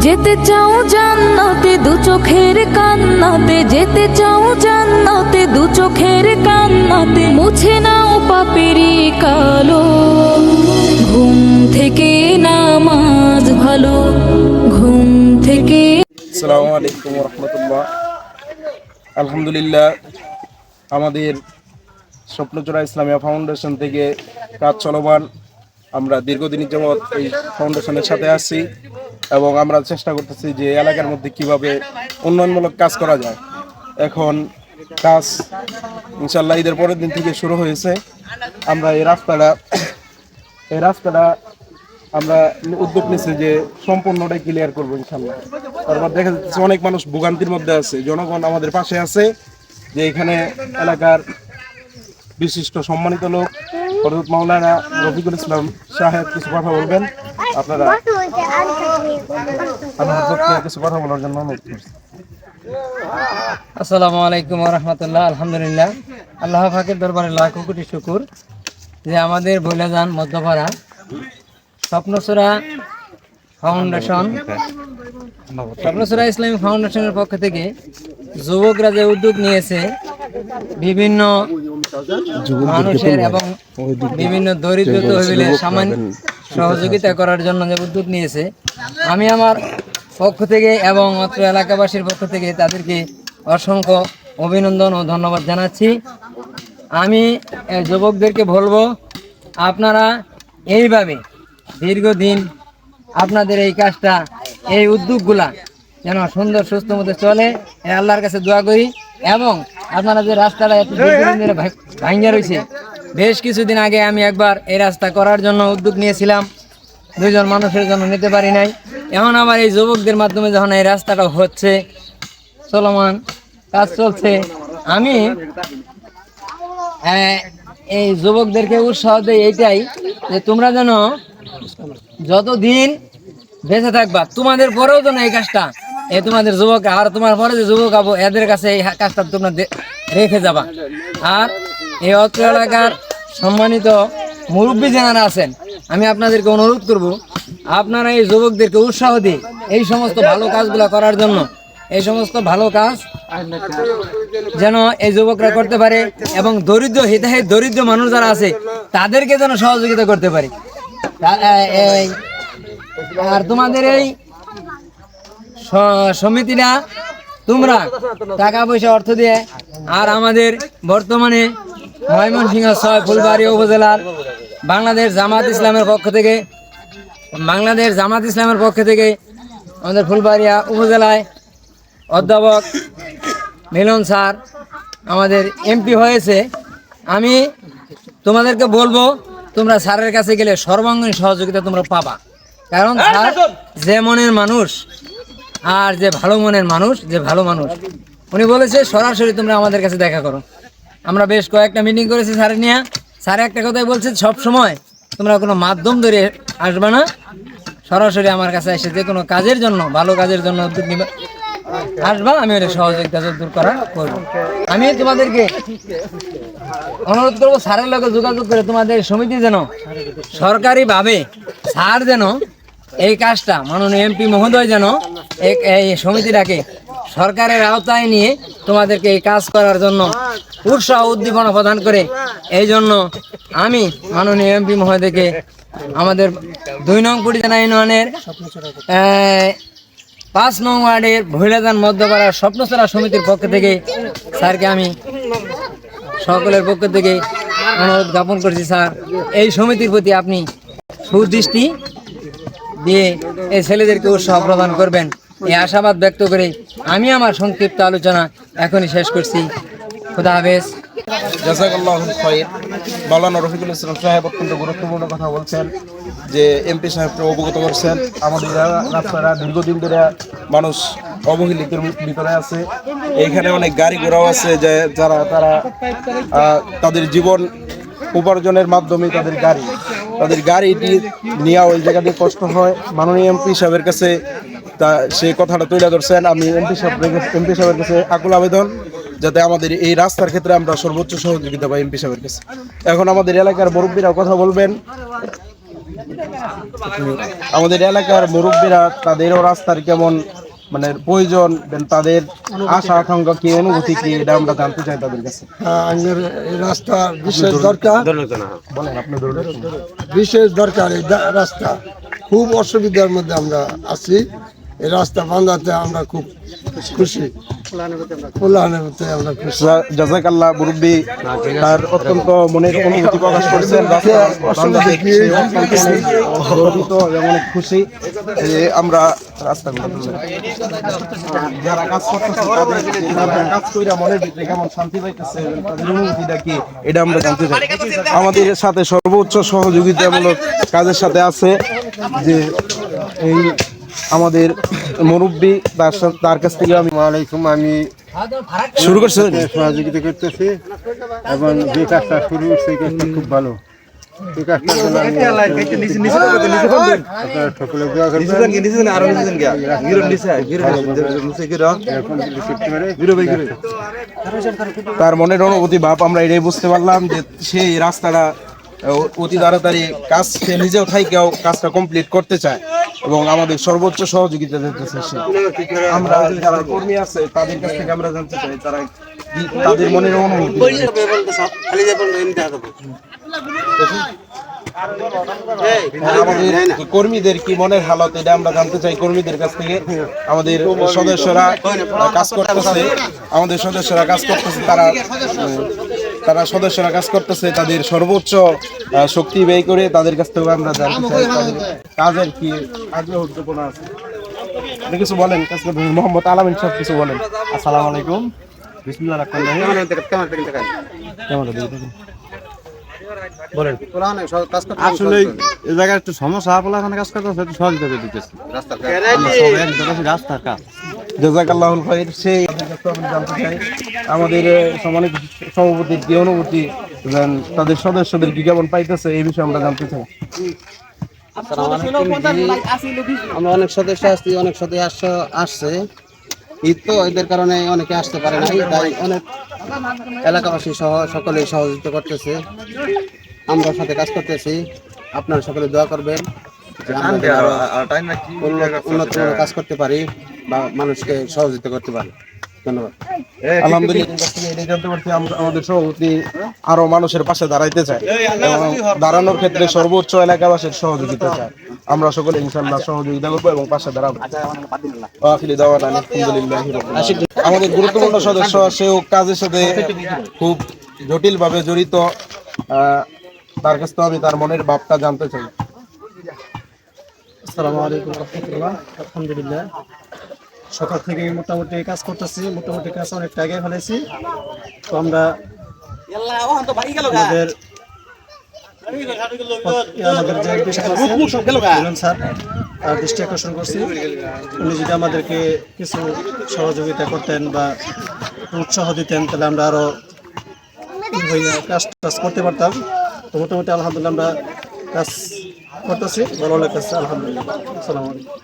যেতে চাও জান্নাতে দু চোখের কান্নাতে, যেতে চাও জান্নাতে দু চোখের কান্নাতে, মুছে নাও পাপেরি কালো, ঘুম থেকে নামাজ ভালো, ঘুম থেকে। আসসালামু আলাইকুম ওয়া রাহমাতুল্লাহ। আলহামদুলিল্লাহ, আমাদের স্বপ্নচূড়া ইসলামিয়া ফাউন্ডেশন থেকে কাজ চলমান। আমরা দীর্ঘদিন যাবৎ এই ফাউন্ডেশনের সাথে আছি এবং আমরা চেষ্টা করতেছি যে এলাকার মধ্যে কিভাবে উন্নয়নমূলক কাজ করা যায়। এখন কাজ ইনশাল্লাহ ঈদের পরের দিন থেকে শুরু হয়েছে। আমরা এই রাস্তাটা আমরা উদ্যোগ নিচ্ছি যে সম্পূর্ণটাই ক্লিয়ার করবো ইনশাল্লাহ। তারপর দেখা যাচ্ছে অনেক মানুষ ভোগান্তির মধ্যে আছে, জনগণ আমাদের পাশে আছে। যে এখানে এলাকার বিশিষ্ট সম্মানিত লোক হযরত মাওলানা রফিকুল ইসলাম সাহেব কিছু কথা বলবেন। আপনারা আমি হযরতকে কিছু কথা বলার জন্য অনুরোধ করছি। আসসালামু আলাইকুম ওয়া রাহমাতুল্লাহ। আলহামদুলিল্লাহ, আল্লাহ পাকের দরবারে লাখো কোটি শুকর যে আমাদের ভোলাজান মধ্যপাড়া স্বপ্নচূড়া ইসলামিক ফাউন্ডেশনের পক্ষ থেকে যুবকরা যে উদ্যোগ নিয়েছে বিভিন্ন মানুষের এবং বিভিন্ন দরিদ্র তহবিলের সামান্য সহযোগিতা করার জন্য যে উদ্যোগ নিয়েছে, আমি আমার পক্ষ থেকে এবং অত্র এলাকাবাসীর পক্ষ থেকে তাদেরকে অসংখ্য অভিনন্দন ও ধন্যবাদ জানাচ্ছি। আমি যুবকদেরকে বলবো, আপনারা এইভাবে দীর্ঘদিন আপনাদের এই কাজটা, এই উদ্যোগগুলা যেন সুন্দর সুস্থ মতো চলে, আল্লাহর কাছে দোয়া করি। এবং আপনারা যে রাস্তাটা এত দীর্ঘদিন ধরে ভাঙ্গা রয়েছে, বেশ কিছুদিন আগে আমি একবার এই রাস্তা করার জন্য উদ্যোগ নিয়েছিলাম, দুইজন মানুষের জন্য নিতে পারি নাই। এখন আবার এই যুবকদের মাধ্যমে যখন এই রাস্তাটা হচ্ছে, চলমান কাজ চলছে, আমি এই যুবকদেরকে উৎসাহ দেই এইটাই যে তোমরা যেন যতদিন বেঁচে থাকবা, তোমাদের পরেও যেন এই কাজটা, তোমাদের যুবক আর তোমার পরে যে যুবক আবো এদের কাছে এই কাজটা তোমরা রেখে যাবা। আর এই অত্র এলাকার সম্মানিত মুরব্বী যারা আছেন, আমি আপনাদেরকে অনুরোধ করব, আপনারা এই যুবকদেরকে উৎসাহ দিয়ে এই সমস্ত ভালো কাজগুলো করার জন্য, এই সমস্ত ভালো কাজ যেন এই যুবকরা করতে পারে এবং দরিদ্র মানুষ যারা আছে তাদেরকে যেন সহযোগিতা করতে পারে। আর তোমাদের এই সমিতিটা তোমরা টাকা পয়সা অর্থ দিয়ে, আর আমাদের বর্তমানে ময়মনসিংহ ৬ ফুলবাড়ী উপজেলার বাংলাদেশ জামাত ইসলামের পক্ষ থেকে আমাদের ফুলবাড়িয়া উপজেলায় অধ্যাপক মিলন স্যার আমাদের এমপি হয়েছে। আমি তোমাদেরকে বলবো, তোমরা স্যারের কাছে গেলে সর্বাঙ্গীন সহযোগিতা তোমরা পাবা, কারণ স্যার যে মনের মানুষ আর যে ভালো মনের মানুষ, উনি বলেছে সরাসরি তোমরা আমাদের কাছে দেখা করো। আমরা বেশ কয়েকটা মিটিং করেছি স্যারের নিয়ে। স্যার একটা কথাই বলছে, সব সময় তোমরা কোনো মাধ্যম ধরে আসবে না, সরাসরি আমার কাছে এসে যে কোনো কাজের জন্য, ভালো কাজের জন্য উদ্যোগ নিবে আসবা, আমি ওটা সহযোগিতা দূর করা করবো। আমি তোমাদেরকে অনুরোধ করবো, স্যারের লোকে যোগাযোগ করে তোমাদের সমিতি যেন সরকারিভাবে স্যার যেন এই কাজটা, মাননীয় এমপি মহোদয় যেন এই সমিতিটাকে সরকারের আওতায় নিয়ে তোমাদেরকে এই কাজ করার জন্য উৎসাহ উদ্দীপনা প্রদান করে। এই জন্য আমি মাননীয় এমপি মহোদয়কে আমাদের ২ নং কুড়িজানা ইউনিয়নের ৫ নং ওয়ার্ডের ভৈলাজান মধ্যপাড়ার স্বপ্নচূড়া সমিতির পক্ষ থেকে স্যারকে আমি সকলের পক্ষ থেকে অনুরোধ জ্ঞাপন করছি, স্যার এই সমিতির প্রতি আপনি সুদৃষ্টি দিয়ে এই ছেলেদেরকে উৎসাহ প্রদান করবেন, এই আশাবাদ ব্যক্ত করে আমি আমার সংক্ষিপ্ত আলোচনা এখনই শেষ করছি। খুদা হাফেজ। জাযাকাল্লাহুল খায়র। মাওলানা রফিকুল ইসলাম সাহেব অত্যন্ত গুরুত্বপূর্ণ কথা বলছেন, যে এমপি সাহেবকে অবগত করছেন। আমাদের রাস্তাটা দীর্ঘদিন ধরে মানুষ অবহেলিতের ভিতরে আছে। এইখানে অনেক গাড়ি ঘোড়াও আছে, যে তারা তাদের জীবন উপার্জনের মাধ্যমে তাদের গাড়িটি নেওয়া ওই জায়গাতে কষ্ট হয়। মাননীয় এমপি সাহেবের কাছে সেই কথাটা তুলে ধরছেন। আমি এমপি সাহেবের কাছে আকুল আবেদন, যাতে আমাদের এই রাস্তার ক্ষেত্রে আমরা সর্বোচ্চ সহযোগিতা পাই এমপি সাহেবের কাছে। এখন আমাদের এলাকার মুরব্বীরাও কথা বলবেন। আমাদের এলাকার মুরব্বীরা তাদেরও রাস্তার কেমন মানে প্রয়োজন, তাদের আশা আকাঙ্ক্ষা কি, অনুভূতি কি, এটা আমরা জানতে চাই তাদের কাছে। আমাদের এই রাস্তা বিশেষ দরকার, বলেন আপনি ধরুন। বিশেষ দরকার এই রাস্তা। খুব অসুবিধার মধ্যে আমরা আছি, এই রাস্তা বান্ধাতে আমরা খুব খুশি, ফুলানুভূতি আমরা খুশি। জাযাকাল্লাহ মুরব্বী তার অত্যন্ত মনের অনুভূতি প্রকাশ করেছেন। রাস্তা বান্ধাতে সে অত্যন্ত গর্বিত এবং অনেক খুশি যে আমরা রাস্তাগুলো যারা কাজ করতেছে তাদের কাজ কইরা মনের ভিতরে কেমন শান্তি পাইতেছে, তাদের অনুভূতিটা কি, এটা আমরা জানতে চাই। আমাদের সাথে সর্বোচ্চ সহযোগিতামূলক কাজের সাথে আছে যে এই আমাদের মুরব্বী, তার কাছ থেকে আমি আমি শুরু করছি। সহযোগিতা করতেছি এবং যে কাজটা শুরু করছে এই কাজটা খুব ভালো। এই কাজটার জন্য আপনারা সকলে দোয়া করবেন। তার মনের অনুভূতি ভাব আমরা এটাই বুঝতে পারলাম যে সেই রাস্তাটা অতি তাড়াতাড়ি কাজ সে নিজেও থাইকেও কাজটা কমপ্লিট করতে চায় এবং আমাদের সর্বোচ্চ সহযোগিতা দিতেছে সে। আমরা যারা কর্মী আছে তাদের কাছ থেকে আমরা জানতে চাই তারা তাদের মনের অনুভূতি। আমাদের কর্মীদের কি মনের হালত এটা আমরা জানতে চাই কর্মীদের কাছ থেকে। আমাদের সদস্যরা কাজ করতেছে, সদস্যরা কাজ করতেছে তাদের সর্বোচ্চ শক্তি ব্যয় করে। তাদের কাছ থেকে আমরা জানতে চাই তাদের কাজের কি আগ্রহ উদ্দীপনা আছে। আপনি কিছু বলেন, মোহাম্মদ আলামিন সাহেব কিছু বলেন। আসসালামু আলাইকুম, বিসমিল্লাহির রহমানির রহিম। আসলে এই জায়গায় একটু সমস্যা, আপনার কাজ করতে একটু সহযোগিতা দিতেছি রাস্তার কাজ। জাযাকাল্লাহুল খাইর। সেই আমি জানতে চাই আমাদের সম্মানিত সভাপতির কি অনুভূতি, তাদের সদস্যদের কি কেমন পাইতেছে, এই বিষয়ে আমরা জানতে চাই। আমরা অনেক সদস্য আসছি, অনেক সদস্য আসছে, ঈদ তো ঈদের কারণে অনেকে আসতে পারে নাই, তাই অনেক এলাকাবাসী সহ সকলে সহযোগিতা করতেছে, আমরা সাথে কাজ করতেছি। আপনারা সকলে দোয়া করবেন যে আমরা আরো উন্নত কাজ করতে পারি বা মানুষকে সহযোগিতা করতে পারি। ধন্যবাদ। আলহামদুলিল্লাহ, এটাই জানতে পারছি আমাদের সভাপতি আরো মানুষের পাশে দাঁড়াইতে চায় এবং দাঁড়ানোর ক্ষেত্রে সর্বোচ্চ এলাকাবাসীর সহযোগিতা চায়। আমরা সকলে ইনশাআল্লাহ সহযোগিতা করবো এবং পাশে দাঁড়াবো। আমাদের গুরুত্বপূর্ণ সদস্য, সেও কাজের সাথে খুব জটিল ভাবে জড়িত। তার কাছ থেকে আমি তার মনের ভাবটা জানতে চাই। আসসালামু আলাইকুম রাহমাতুল্লাহ। আলহামদুলিল্লাহ, সকাল থেকে মোটামুটি কাজ করতেছি, মোটামুটি কাজ অনেকটা আগে ফেলেছি। তো আমরা আমাদের যে এমপি স্যার তার দৃষ্টি আকর্ষণ করছি, উনি যদি আমাদেরকে কিছু সহযোগিতা করতেন বা উৎসাহ দিতেন তাহলে আমরা আরো কাজ করতে পারতাম। তো মোটামুটি আলহামদুলিল্লাহ আমরা কাজ করতেছি, ভালো লাগতেছে আলহামদুলিল্লাহ। আসসালামু আলাইকুম।